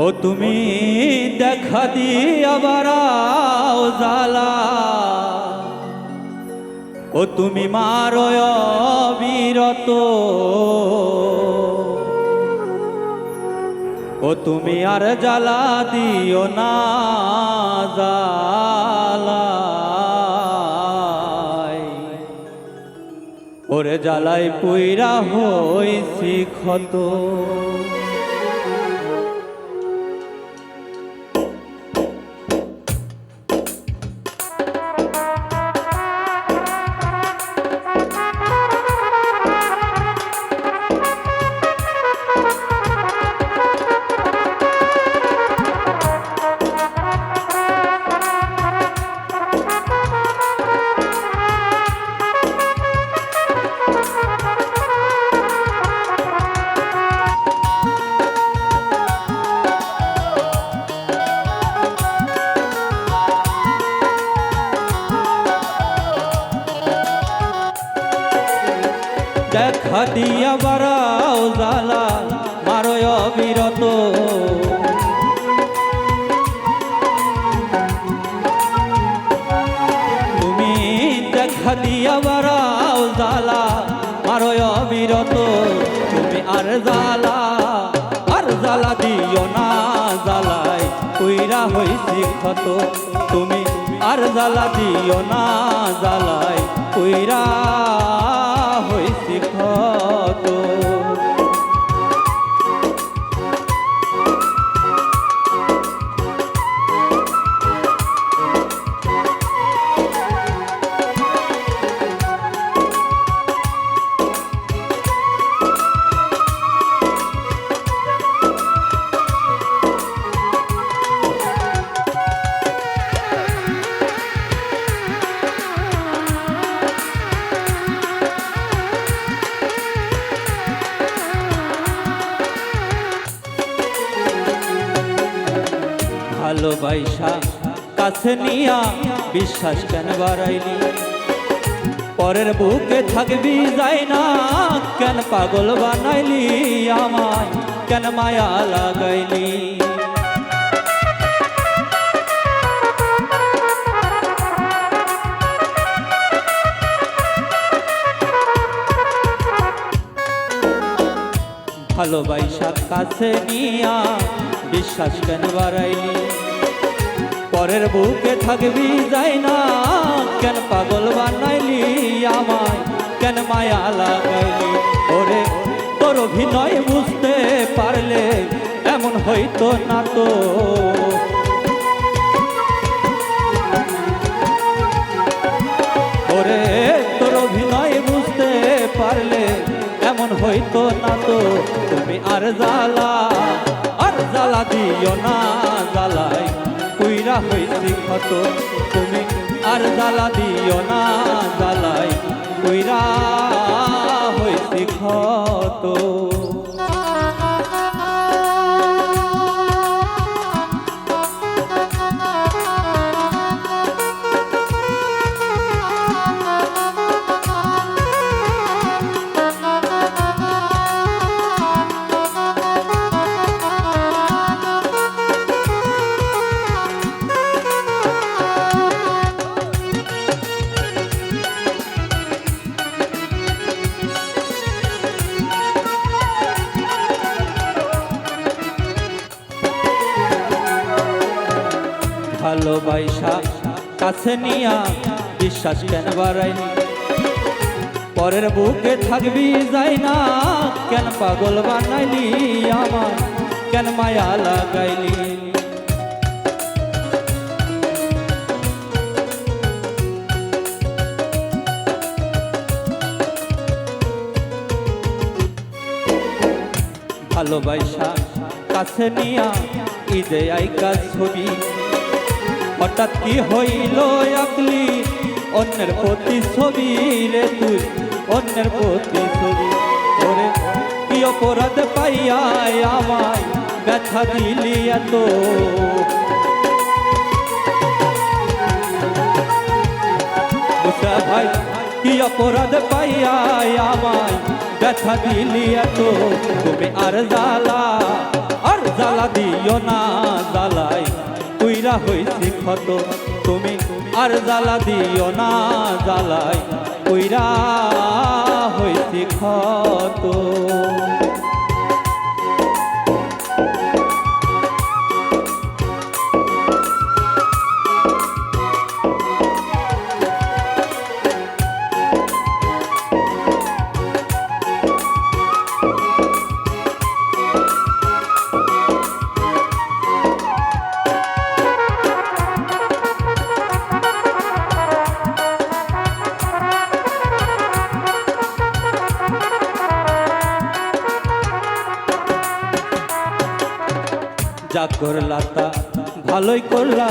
ও তুমি দেখা দিয়া বারাও জালা, ও তুমি মারয় বিরত, ও তুমি আর জ্বালা দিও না জ্বালায়, ওরে জ্বালাই পুইরা হইছি ক্ষত। দেখা দিয়া বারাও জালা মারয় বিরত, তুমি দেখা দিয়া বারাও জালা মারয় বিরত, তুমি আর জালা দিও না জালাই পুইরা হইছি ক্ষত, তুমি আর জালা দিও না জালাই পুইরা হইছি ক্ষত। ভালোবাসা কাছে নিয়া বিশ্বাস কেন বাড়াইলি, পরের বুকে থাকবি যাই না কেন পাগল বানাইলি, আমায় কেন মায়া লাগাইলি। ভালোবাসা কাছে নিয়া বিশ্বাস কেন বাড়াইলি, পরের বুকে থাকবি যাই না কেন পাগল বানাইলি, আমায় কেন মায়া লাগাইলি। ওরে তোর অভিনয় বুঝতে পারলে এমন হইতো না তো, ওরে তোর অভিনয় বুঝতে পারলে এমন হইতো না তো, তুমি আর জ্বালা দিও না জ্বালাই পুইরা হইছি ক্ষত, তুমি আর জ্বালা দিও না জ্বালাই পুইরা হইছি ক্ষত। ভালোবাসা কাছে নিয়া বিশ্বাস কেন বাড়াইলি, পরের বুকে থাকবি যাই না কেন পাগল বানাইলি, আমার কেন মায়া লাগাইলি। ভালোবাসা কাছে নিয়া ঈদে আইকা ছবি, হঠাৎ কি হইল আকলি অন্যের প্রতি ছবি রে, তুই অন্যের প্রতি ছবি। ওরে কি অপরাধ পাইয়া আমায় ব্যথা দিলি এত, ভাই কি অপরাধ পাইয়া আমায় ব্যথা দিলি এত, তুমি আর জ্বালা দিও না জ্বালাই পুইরা হইছি ক্ষত তুমি আর জ্বালা দিও না জ্বালাই পুইরা হইছি ক্ষত যা করলা তা ভালোই করলা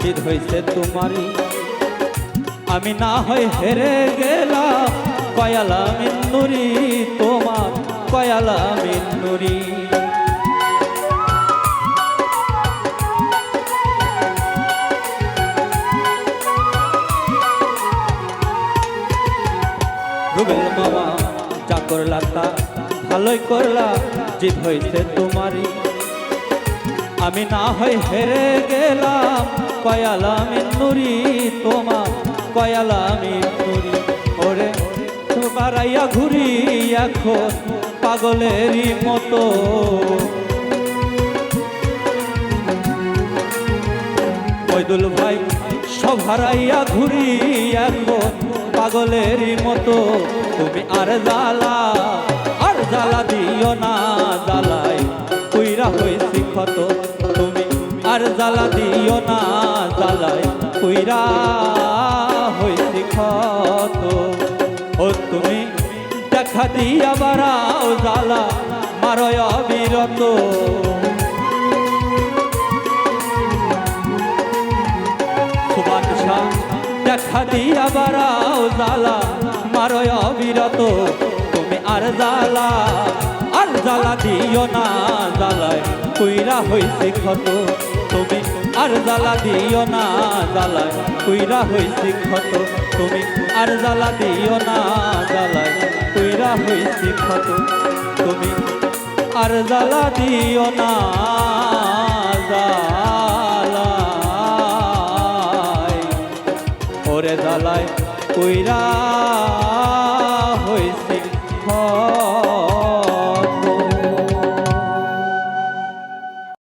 জিদ হইছে তোমারই আমি না হয় হেরে গেলাম কয়ালা মিন্নুরি তোমার কয়ালা মিন্নুরি রুবেল মামা যা করলা তা ভালোই করলা জিদ হইছে তোমারই আমি না হয় হেরে গেলাম কয়ালা মিন্নুরি তোমার কয়ালা মিন্নুরি ওরে তোমার আইয়া ঘুরি এখন পাগলেরই মতো মইদুল ভাই সব হারাইয়া ঘুরি এখন পাগলেরই মতো তুমি আর জ্বালা দিও না জ্বালাই পুইরা হইছি ক্ষত তুমি আর জ্বালা দিও না জ্বালাই পুইরা হইছি ক্ষত ও তুমি দেখা দিয়া বাড়াও জ্বালা মারয় অবিরত সুবাদশা দেখা দিয়া বাড়াও জ্বালা মারয় অবিরত তুমি আর জ্বালা দিও না জ্বালায় পুইরা হইছি ক্ষত তুমি আর জ্বালা দিও না জ্বালায় পুইরা হইছি ক্ষত তুমি আর জ্বালা দিও না জ্বালায় পুইরা হইছি ক্ষত তুমি আর জ্বালা দিও না জ্বালায় ওরে জ্বালায় পুইরা